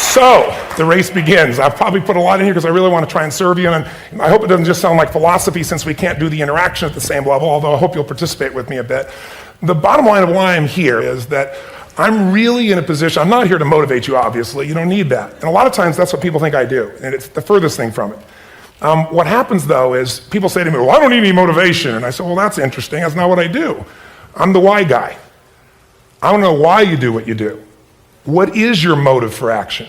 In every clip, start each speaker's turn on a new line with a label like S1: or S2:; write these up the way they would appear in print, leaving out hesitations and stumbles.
S1: So, the race begins. I've probably put a lot in here because I really want to try and serve you, and I hope it doesn't just sound like philosophy since we can't do the interaction at the same level, although I hope you'll participate with me a bit. The bottom line of why I'm here is that I'm really in a position, I'm not here to motivate you, obviously, you don't need that. And a lot of times that's what people think I do, and it's the furthest thing from it. What happens though is people say to me, well, I don't need any motivation. And I say, well, that's interesting, that's not what I do. I'm the why guy. I don't know why you do what you do. What is your motive for action?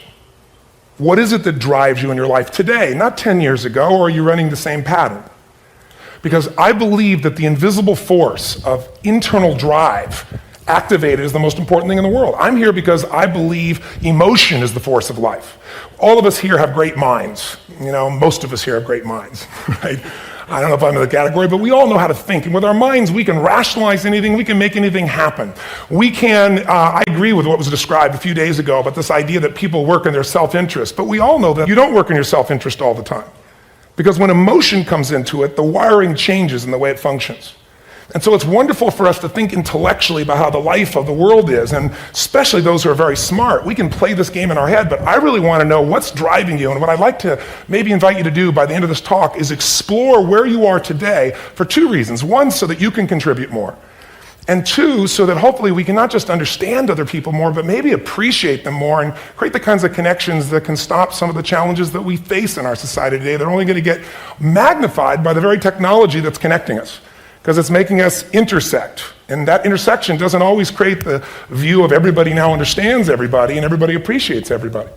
S1: What is it that drives you in your life today, not 10 years ago, or are you running the same pattern? Because I believe that the invisible force of internal drive activated is the most important thing in the world. I'm here because I believe emotion is the force of life. All of us here have great minds. Most of us here have great minds, right? I don't know if I'm in the category, but we all know how to think. And with our minds, we can rationalize anything, we can make anything happen. I agree with what was described a few days ago about this idea that people work in their self-interest, but we all know that you don't work in your self-interest all the time. Because when emotion comes into it, the wiring changes in the way it functions. And so it's wonderful for us to think intellectually about how the life of the world is, and especially those who are very smart. We can play this game in our head, but I really want to know what's driving you. And what I'd like to maybe invite you to do by the end of this talk is explore where you are today for two reasons. One, so that you can contribute more. And two, so that hopefully we can not just understand other people more, but maybe appreciate them more and create the kinds of connections that can stop some of the challenges that we face in our society today. They're only going to get magnified by the very technology that's connecting us, because it's making us intersect. And that intersection doesn't always create the view of everybody now understands everybody and everybody appreciates everybody.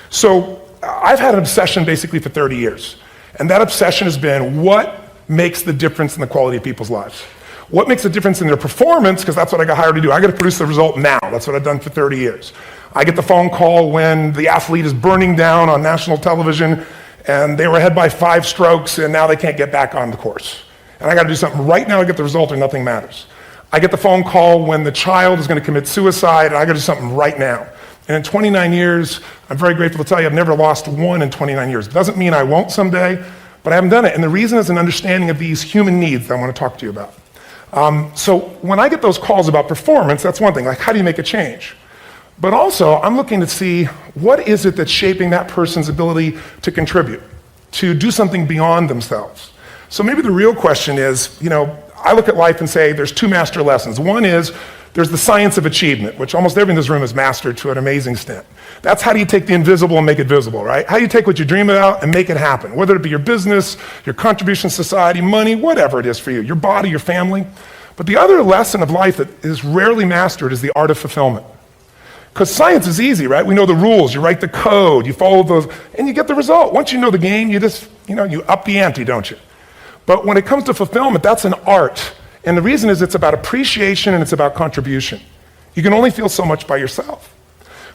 S1: So I've had an obsession basically for 30 years. And that obsession has been what makes the difference in the quality of people's lives? What makes a difference in their performance? Because that's what I got hired to do. I got to produce the result now. That's what I've done for 30 years. I get the phone call when the athlete is burning down on national television and they were ahead by 5 strokes and now they can't get back on the course. And I got to do something right now to get the result or nothing matters. I get the phone call when the child is going to commit suicide and I got to do something right now. And in 29 years, I'm very grateful to tell you I've never lost one in 29 years. It doesn't mean I won't someday, but I haven't done it. And the reason is an understanding of these human needs that I want to talk to you about. So when I get those calls about performance, that's one thing, like how do you make a change? But also, I'm looking to see what is it that's shaping that person's ability to contribute, to do something beyond themselves. So maybe the real question is, I look at life and say there's 2 master lessons. One is there's the science of achievement, which almost everyone in this room has mastered to an amazing extent. That's how do you take the invisible and make it visible, right? How do you take what you dream about and make it happen, whether it be your business, your contribution to society, money, whatever it is for you, your body, your family. But the other lesson of life that is rarely mastered is the art of fulfillment. Because science is easy, right? We know the rules, you write the code, you follow those, and you get the result. Once you know the game, you just, you up the ante, don't you? But when it comes to fulfillment, that's an art. And the reason is it's about appreciation and it's about contribution. You can only feel so much by yourself.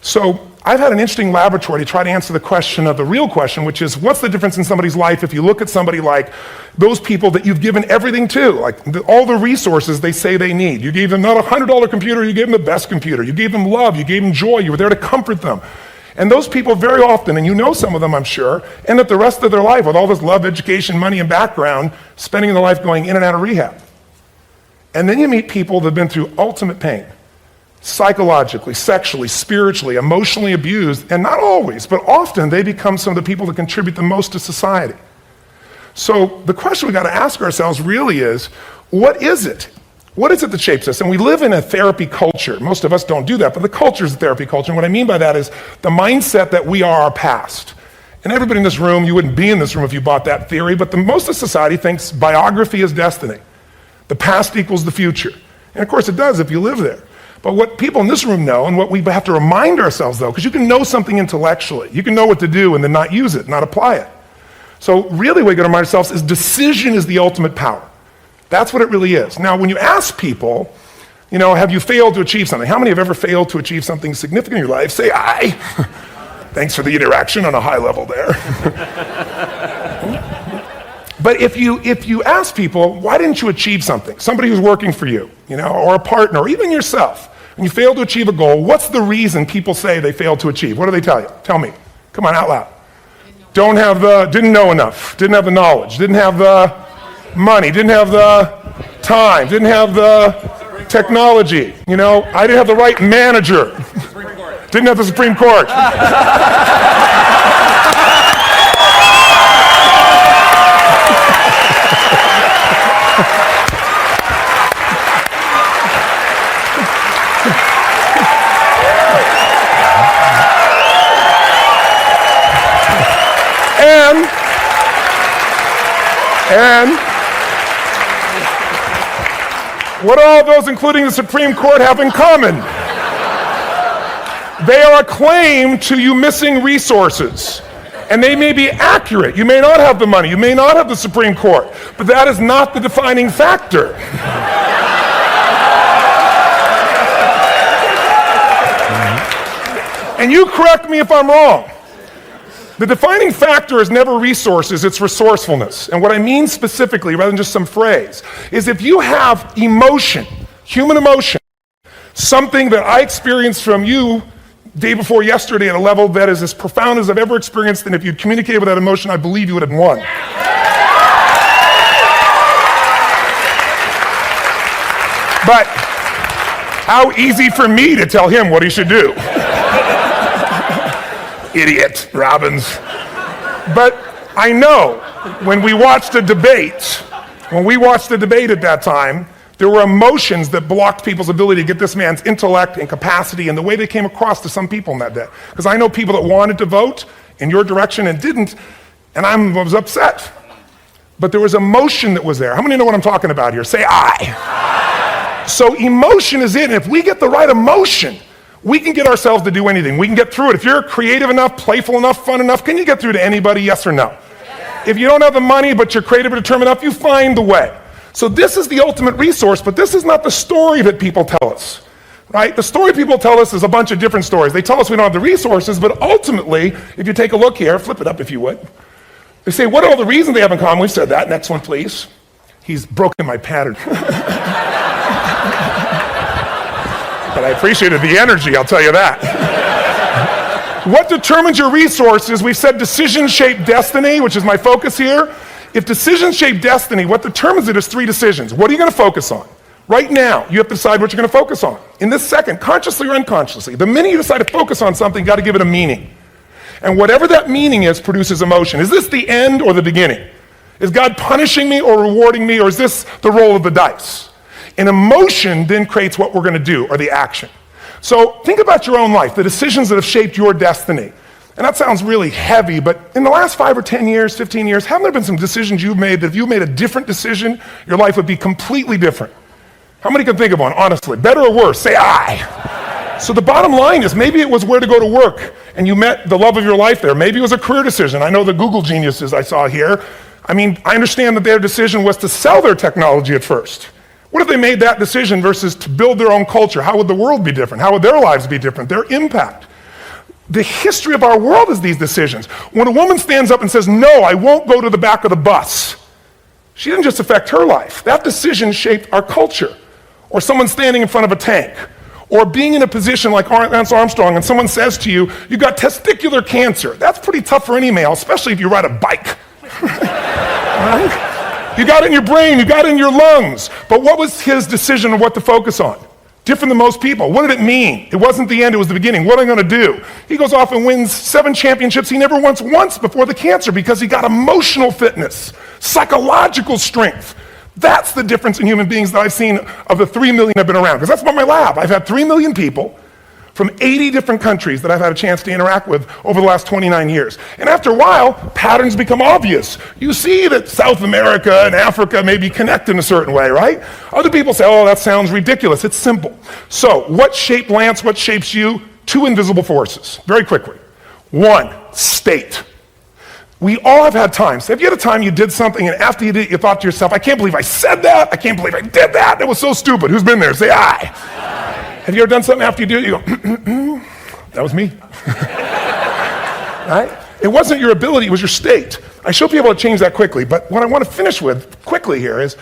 S1: So I've had an interesting laboratory to try to answer the question of the real question, which is what's the difference in somebody's life if you look at somebody like those people that you've given everything to, like all the resources they say they need. You gave them not a $100 computer, you gave them the best computer. You gave them love, you gave them joy, you were there to comfort them. And those people very often, and you know some of them I'm sure, end up the rest of their life with all this love, education, money, and background, spending their life going in and out of rehab. And then you meet people that have been through ultimate pain, psychologically, sexually, spiritually, emotionally abused, and not always, but often they become some of the people that contribute the most to society. So the question we got to ask ourselves really is, what is it? What is it that shapes us? And we live in a therapy culture. Most of us don't do that, but the culture is a therapy culture. And what I mean by that is the mindset that we are our past. And everybody in this room, you wouldn't be in this room if you bought that theory, but most of society thinks biography is destiny. The past equals the future. And of course it does if you live there. But what people in this room know, and what we have to remind ourselves though, because you can know something intellectually, you can know what to do and then not use it, not apply it. So really what we got to remind ourselves is decision is the ultimate power. That's what it really is. Now when you ask people, have you failed to achieve something? How many have ever failed to achieve something significant in your life? Say aye. Thanks for the interaction on a high level there. But if you ask people, why didn't you achieve something? Somebody who's working for you, or a partner, or even yourself, and you failed to achieve a goal, what's the reason people say they failed to achieve? What do they tell you? Tell me. Come on, out loud. Didn't know enough, didn't have the knowledge, didn't have the money, didn't have the time, didn't have the technology, I didn't have the right manager. Didn't have the Supreme Court. And what do all those, including the Supreme Court, have in common? They are a claim to you missing resources. And they may be accurate. You may not have the money. You may not have the Supreme Court. But that is not the defining factor. And you correct me if I'm wrong. The defining factor is never resources, it's resourcefulness. And what I mean specifically, rather than just some phrase, is if you have emotion, human emotion, something that I experienced from you day before yesterday at a level that is as profound as I've ever experienced, and if you'd communicated with that emotion, I believe you would have won. But how easy for me to tell him what he should do. Idiot, Robbins. But I know when we watched the debate at that time, there were emotions that blocked people's ability to get this man's intellect and capacity and the way they came across to some people in that day. Because I know people that wanted to vote in your direction and didn't, and I was upset. But there was emotion that was there. How many know what I'm talking about here? Say I. So emotion is it, and if we get the right emotion, we can get ourselves to do anything. We can get through it. If you're creative enough, playful enough, fun enough, can you get through to anybody, yes or no? If you don't have the money, but you're creative and determined enough, you find the way. So this is the ultimate resource, but this is not the story that people tell us, right? The story people tell us is a bunch of different stories. They tell us we don't have the resources, but ultimately, if you take a look here, flip it up if you would. They say, what are all the reasons they have in common? We've said that. Next one, please. He's broken my pattern. But I appreciated the energy, I'll tell you that. What determines your resources? We've said decisions shape destiny, which is my focus here. If decisions shape destiny, what determines it is 3 decisions. What are you going to focus on? Right now, you have to decide what you're going to focus on. In this second, consciously or unconsciously, the minute you decide to focus on something, you've got to give it a meaning. And whatever that meaning is produces emotion. Is this the end or the beginning? Is God punishing me or rewarding me, or is this the roll of the dice? And emotion then creates what we're going to do, or the action. So think about your own life, the decisions that have shaped your destiny. And that sounds really heavy, but in the last 5 or 10 years, 15 years, haven't there been some decisions you've made that if you made a different decision, your life would be completely different? How many can think of one, honestly? Better or worse? Say I. So the bottom line is maybe it was where to go to work, and you met the love of your life there. Maybe it was a career decision. I know the Google geniuses I saw here. I mean, I understand that their decision was to sell their technology at first. What if they made that decision versus to build their own culture? How would the world be different? How would their lives be different? Their impact. The history of our world is these decisions. When a woman stands up and says, no, I won't go to the back of the bus, she didn't just affect her life. That decision shaped our culture. Or someone standing in front of a tank. Or being in a position like Lance Armstrong and someone says to you, you got testicular cancer. That's pretty tough for any male, especially if you ride a bike. Right? You got it in your brain, you got it in your lungs. But what was his decision of what to focus on? Different than most people. What did it mean? It wasn't the end, it was the beginning. What am I going to do? He goes off and wins 7 championships he never won once before the cancer because he got emotional fitness, psychological strength. That's the difference in human beings that I've seen of the 3 million I've been around. Because that's about my lab. I've had 3 million people from 80 different countries that I've had a chance to interact with over the last 29 years. And after a while, patterns become obvious. You see that South America and Africa may be connected in a certain way, right? Other people say, oh, that sounds ridiculous. It's simple. So what shaped Lance? What shapes you? 2 invisible forces, very quickly. 1, state. We all have had times. Have you had a time you did something and after you did it, you thought to yourself, I can't believe I said that. I can't believe I did that. That was so stupid. Who's been there? Say I. Have you ever done something after you do it, you go, that was me. Right? It wasn't your ability, it was your state. I show people how to change that quickly, but what I want to finish with quickly here is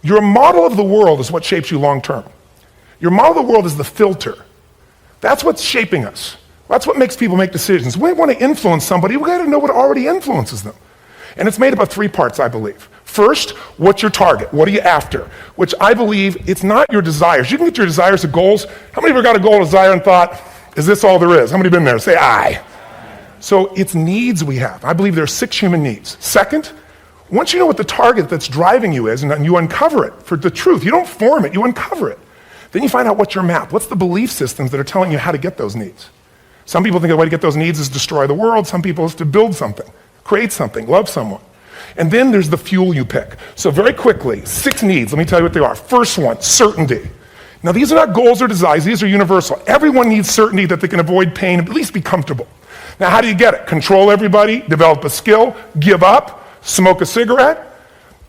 S1: your model of the world is what shapes you long term. Your model of the world is the filter. That's what's shaping us. That's what makes people make decisions. When we want to influence somebody, we got to know what already influences them. And it's made up of 3 parts, I believe. First, what's your target? What are you after? Which I believe it's not your desires. You can get your desires to goals. How many of you ever got a goal, desire, and thought, Is this all there is? How many been there? Say aye. So it's needs we have. I believe there are 6 human needs. Second, once you know what the target that's driving you is and you uncover it for the truth, you don't form it, you uncover it. Then you find out what's your map. What's the belief systems that are telling you how to get those needs? Some people think the way to get those needs is destroy the world. Some people is to build something, create something, love someone. And then there's the fuel you pick. So very quickly, 6 needs. Let me tell you what they are. First one, certainty. Now these are not goals or desires. These are universal. Everyone needs certainty that they can avoid pain, at least be comfortable. Now how do you get it? Control everybody, develop a skill, give up, smoke a cigarette.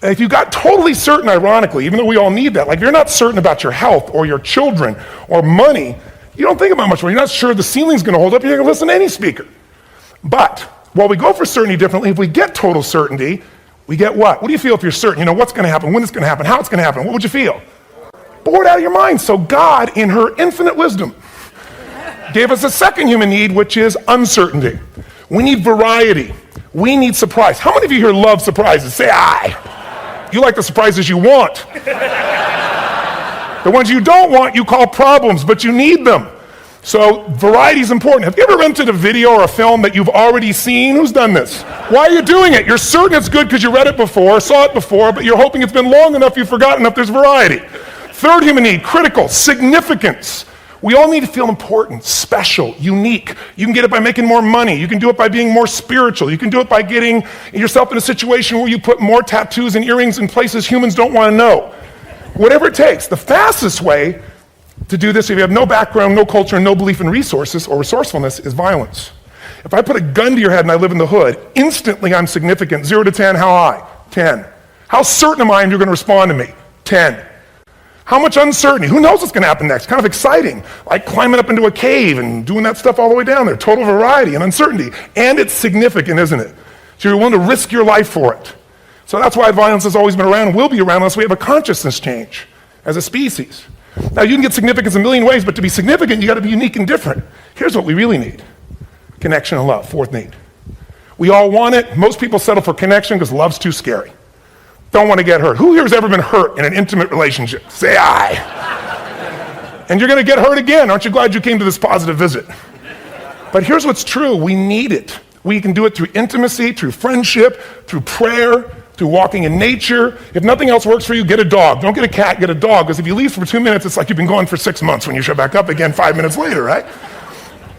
S1: And if you got totally certain, ironically, even though we all need that, like if you're not certain about your health or your children or money, you don't think about much more. You're not sure the ceiling's going to hold up. You're going to listen to any speaker. But while we go for certainty differently, if we get total certainty, we get what? What do you feel if you're certain? You know what's going to happen, when it's going to happen, how it's going to happen. What would you feel? Bored out of your mind. So God, in her infinite wisdom, gave us a second human need, which is uncertainty. We need variety. We need surprise. How many of you here love surprises? Say aye. You like the surprises you want. The ones you don't want, you call problems, but you need them. So variety is important. Have you ever rented a video or a film that you've already seen? Who's done this? Why are you doing it? You're certain it's good because you read it before, saw it before, but you're hoping it's been long enough you've forgotten enough there's variety. Third human need, critical, significance. We all need to feel important, special, unique. You can get it by making more money. You can do it by being more spiritual. You can do it by getting yourself in a situation where you put more tattoos and earrings in places humans don't want to know. Whatever it takes. The fastest way to do this, if you have no background, no culture, and no belief in resources or resourcefulness, is violence. If I put a gun to your head and I live in the hood, instantly I'm significant. 0 to 10, how high? 10. How certain am I you're going to respond to me? 10. How much uncertainty? Who knows what's going to happen next? Kind of exciting, like climbing up into a cave and doing that stuff all the way down there. Total variety and uncertainty. And it's significant, isn't it? So you're willing to risk your life for it. So that's why violence has always been around and will be around unless we have a consciousness change as a species. Now you can get significance a million ways, but to be significant, you got to be unique and different. Here's what we really need. Connection and love, fourth need. We all want it. Most people settle for connection because love's too scary. Don't want to get hurt. Who here has ever been hurt in an intimate relationship? Say aye. And you're going to get hurt again. Aren't you glad you came to this positive visit? But here's what's true. We need it. We can do it through intimacy, through friendship, through prayer, through walking in nature. If nothing else works for you, get a dog. Don't get a cat, get a dog. Because if you leave for 2 minutes, it's like you've been gone for 6 months when you show back up again 5 minutes later, right?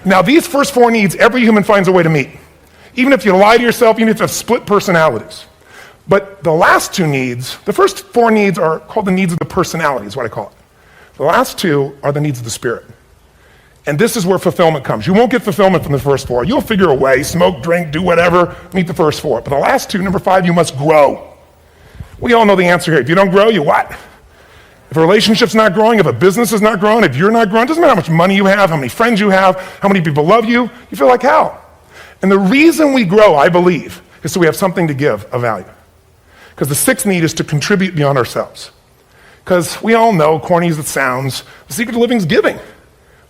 S1: Now, these first 4 needs, every human finds a way to meet. Even if you lie to yourself, even if you have split personalities. But the last 2 needs, the first 4 needs are called the needs of the personality, is what I call it. The last 2 are the needs of the spirit. And this is where fulfillment comes. You won't get fulfillment from the first 4. You'll figure a way, smoke, drink, do whatever, meet the first 4. But the last 2, number 5, you must grow. We all know the answer here. If you don't grow, you what? If a relationship's not growing, if a business is not growing, if you're not growing, it doesn't matter how much money you have, how many friends you have, how many people love you, you feel like hell. And the reason we grow, I believe, is so we have something to give of value. Because the 6th need is to contribute beyond ourselves. Because we all know, corny as it sounds, the secret to living is giving.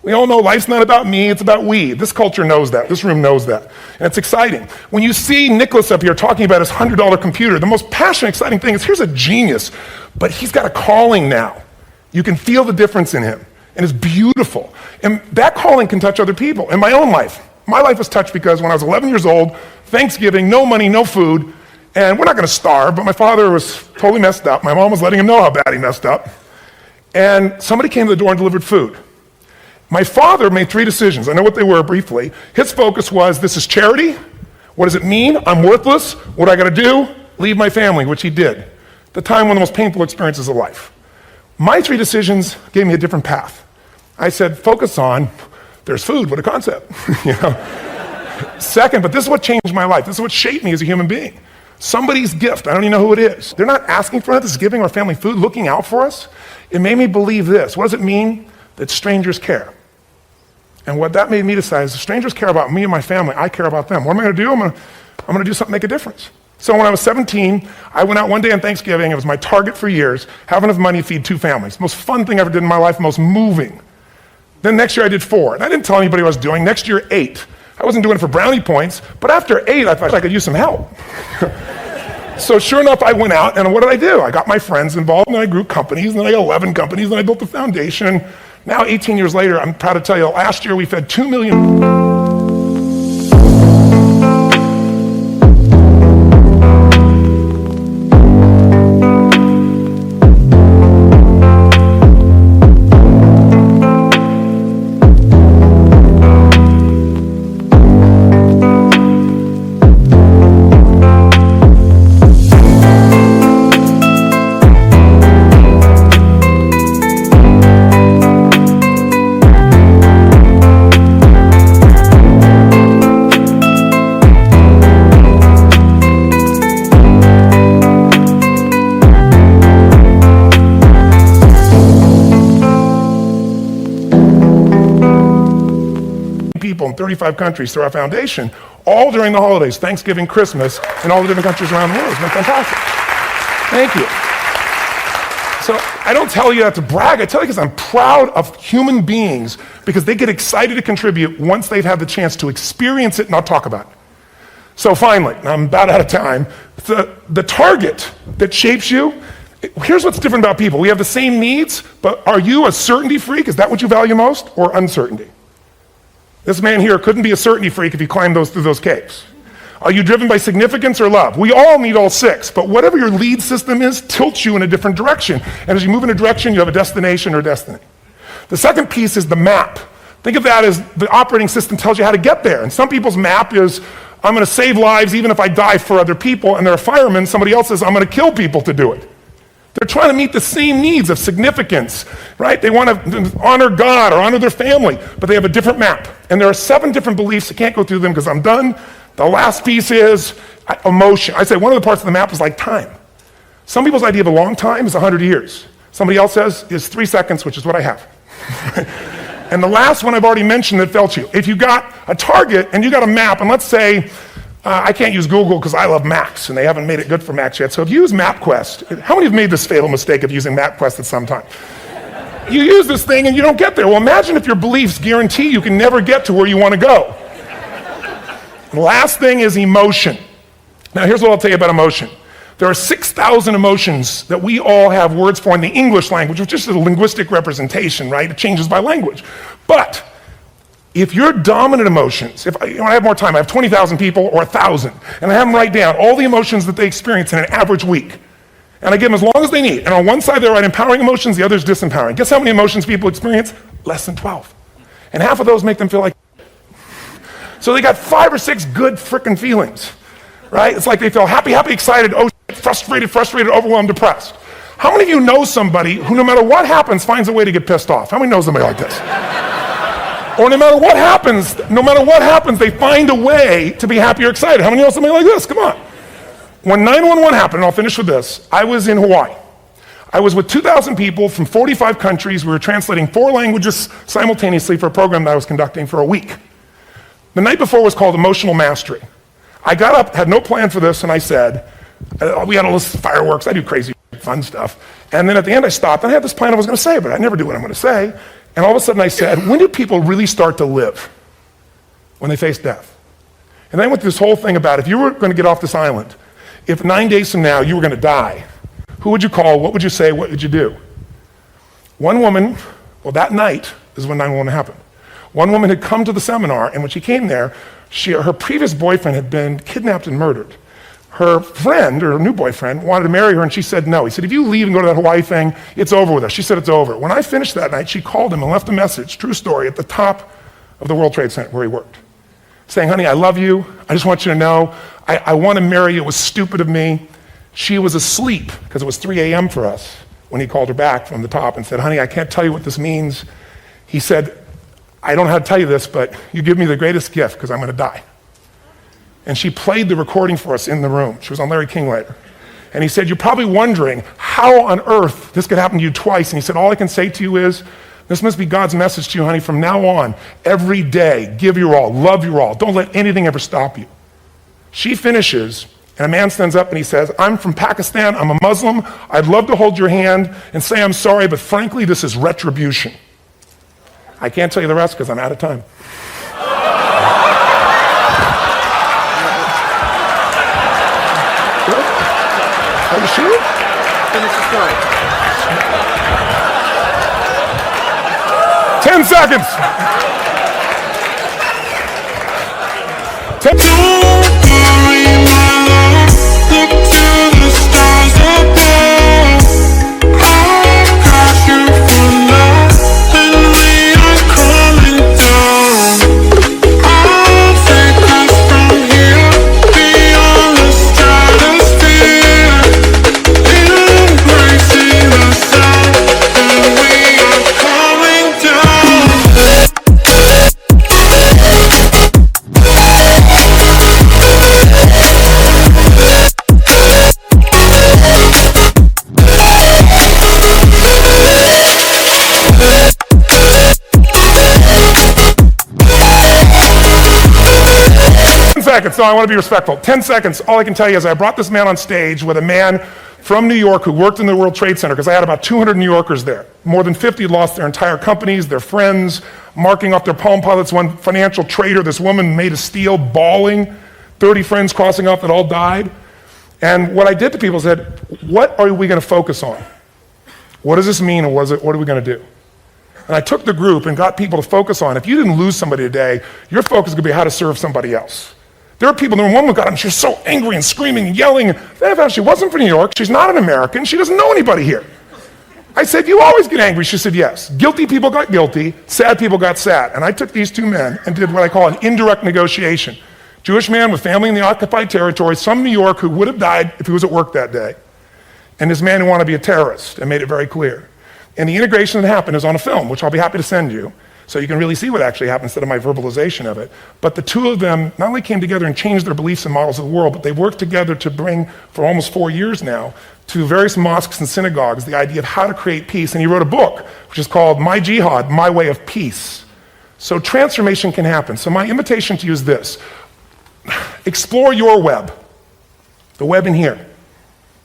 S1: We all know life's not about me, it's about we. This culture knows that. This room knows that. And it's exciting. When you see Nicholas up here talking about his $100 computer, the most passionate, exciting thing is here's a genius, but he's got a calling now. You can feel the difference in him. And it's beautiful. And that calling can touch other people. In my own life, my life was touched because when I was 11 years old, Thanksgiving, no money, no food, and we're not going to starve, but my father was totally messed up. My mom was letting him know how bad he messed up. And somebody came to the door and delivered food. My father made 3 decisions. I know what they were briefly. His focus was, this is charity. What does it mean? I'm worthless. What do I got to do? Leave my family, which he did. The time, one of the most painful experiences of life. My 3 decisions gave me a different path. I said, focus on, there's food, what a concept. You know? Second, but this is what changed my life. This is what shaped me as a human being. Somebody's gift, I don't even know who it is. They're not asking for it, this is giving our family food, looking out for us. It made me believe this. What does it mean? That strangers care. And what that made me decide is if strangers care about me and my family, I care about them. What am I going to do? I'm going to do something to make a difference. So when I was 17, I went out one day on Thanksgiving. It was my target for years, have enough money to feed 2 families. Most fun thing I ever did in my life, most moving. Then next year I did 4. And I didn't tell anybody what I was doing. Next year, 8. I wasn't doing it for brownie points, but after 8, I thought I could use some help. So sure enough, I went out, and what did I do? I got my friends involved, and I grew companies, and then I got 11 companies, and I built a foundation. Now, 18 years later, I'm proud to tell you, last year we fed 2 million. People in 35 countries through our foundation, all during the holidays, Thanksgiving, Christmas, in all the different countries around the world. It's been fantastic. Thank you. So I don't tell you that to brag. I tell you because I'm proud of human beings because they get excited to contribute once they've had the chance to experience it and not talk about it. So finally, I'm about out of time, the target that shapes you, here's what's different about people. We have the same needs, but are you a certainty freak? Is that what you value most, or uncertainty? This man here couldn't be a certainty freak if he climbed through those caves. Are you driven by significance or love? We all need all six, but whatever your lead system is tilts you in a different direction. And as you move in a direction, you have a destination or destiny. The second piece is the map. Think of that as the operating system tells you how to get there. And some people's map is, I'm going to save lives even if I die for other people, and they're a fireman. Somebody else says, I'm going to kill people to do it. They're trying to meet the same needs of significance, right? They want to honor God or honor their family, but they have a different map. And there are 7 different beliefs. I can't go through them because I'm done. The last piece is emotion. I say one of the parts of the map is like time. Some people's idea of a long time is 100 years. Somebody else says is 3 seconds, which is what I have. And the last one I've already mentioned that felt you. If you got a target and you got a map, and let's say, I can't use Google because I love Macs, and they haven't made it good for Macs yet. So if you use MapQuest, how many have made this fatal mistake of using MapQuest at some time? You use this thing and you don't get there. Well, imagine if your beliefs guarantee you can never get to where you want to go. The last thing is emotion. Now, here's what I'll tell you about emotion. There are 6,000 emotions that we all have words for in the English language, which is just a linguistic representation, right? It changes by language. But if your dominant emotions, if I have more time, I have 20,000 people or 1,000, and I have them write down all the emotions that they experience in an average week. And I give them as long as they need. And on one side, they write empowering emotions, the other is disempowering. Guess how many emotions people experience? Less than 12. And half of those make them feel like so they got 5 or 6 good frickin' feelings, right? It's like they feel happy, happy, excited, oh shit, frustrated, overwhelmed, depressed. How many of you know somebody who no matter what happens finds a way to get pissed off? How many know somebody like this? Or no matter what happens, they find a way to be happy or excited. How many know somebody like this? Come on. When 911 happened, and I'll finish with this, I was in Hawaii. I was with 2,000 people from 45 countries. We were translating 4 languages simultaneously for a program that I was conducting for a week. The night before was called Emotional Mastery. I got up, had no plan for this, and I said, we had all this fireworks, I do crazy fun stuff. And then at the end I stopped, and I had this plan I was going to say, but I never do what I'm going to say. And all of a sudden I said, when do people really start to live? When they face death. And then I went through this whole thing about if you were going to get off this island, if 9 days from now you were going to die, who would you call, what would you say, what would you do? One woman, well that night is when 911 happened. One woman had come to the seminar, and when she came there, her previous boyfriend had been kidnapped and murdered. Her friend, or her new boyfriend, wanted to marry her, and she said no. He said, if you leave and go to that Hawaii thing, it's over with us. She said it's over. When I finished that night, she called him and left a message, true story, at the top of the World Trade Center where he worked, saying, honey, I love you. I just want you to know, I want to marry you. It was stupid of me. She was asleep, because it was 3 a.m. for us, when he called her back from the top and said, honey, I can't tell you what this means. He said, I don't know how to tell you this, but you give me the greatest gift because I'm going to die. And she played the recording for us in the room. She was on Larry King later. And he said, you're probably wondering how on earth this could happen to you twice. And he said, all I can say to you is, this must be God's message to you, honey. From now on, every day, give your all, love your all. Don't let anything ever stop you. She finishes, and a man stands up and he says, I'm from Pakistan, I'm a Muslim. I'd love to hold your hand and say I'm sorry, but frankly, this is retribution. I can't tell you the rest because I'm out of time. Are you sure? Finish the story. 10 seconds. 10.
S2: Don't worry, my love. Look to the stars above. I've got you for love, and we are coming down. I'll take us from here beyond the stratosphere, embracing the sound, and we are coming down.
S1: 10 seconds, so I want to be respectful. 10 seconds, all I can tell you is I brought this man on stage with a man from New York who worked in the World Trade Center, because I had about 200 New Yorkers there. More than 50 lost their entire companies, their friends, marking off their Palm Pilots. One financial trader, this woman made of steel, bawling, 30 friends crossing off that all died. And what I did to people is said, what are we going to focus on? What does this mean, and what are we going to do? And I took the group and got people to focus on, if you didn't lose somebody today, your focus is going to be how to serve somebody else. There are people, one woman got up, she was so angry and screaming and yelling. And then I found she wasn't from New York, she's not an American, she doesn't know anybody here. I said, you always get angry? She said, yes. Guilty people got guilty, sad people got sad. And I took these two men and did what I call an indirect negotiation. Jewish man with family in the occupied territory, some New York who would have died if he was at work that day. And this man who wanted to be a terrorist, and made it very clear. And the integration that happened is on a film, which I'll be happy to send you, so you can really see what actually happened instead of my verbalization of it. But the two of them not only came together and changed their beliefs and models of the world, but they worked together to bring, for almost 4 years now, to various mosques and synagogues, the idea of how to create peace. And he wrote a book, which is called My Jihad, My Way of Peace. So transformation can happen. So my invitation to you is this. Explore your web, the web in here.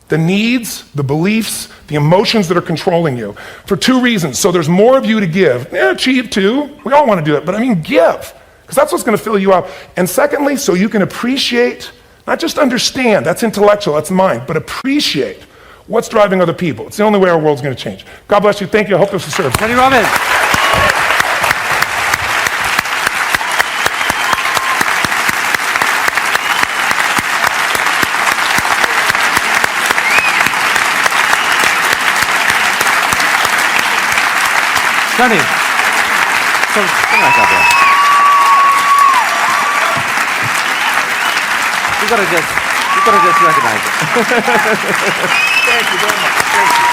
S1: The needs, the beliefs, the emotions that are controlling you, for two reasons. So there's more of you to give. Achieve too. We all want to do it, but I mean give, because that's what's going to fill you up. And secondly, so you can appreciate, not just understand, that's intellectual, that's mind, but appreciate what's driving other people. It's the only way our world's going to change. God bless you. Thank you. I hope this was served.
S3: Tony Robbins. Tony, come back up here. You gotta just recognize it.
S1: Thank you very much. Thank you.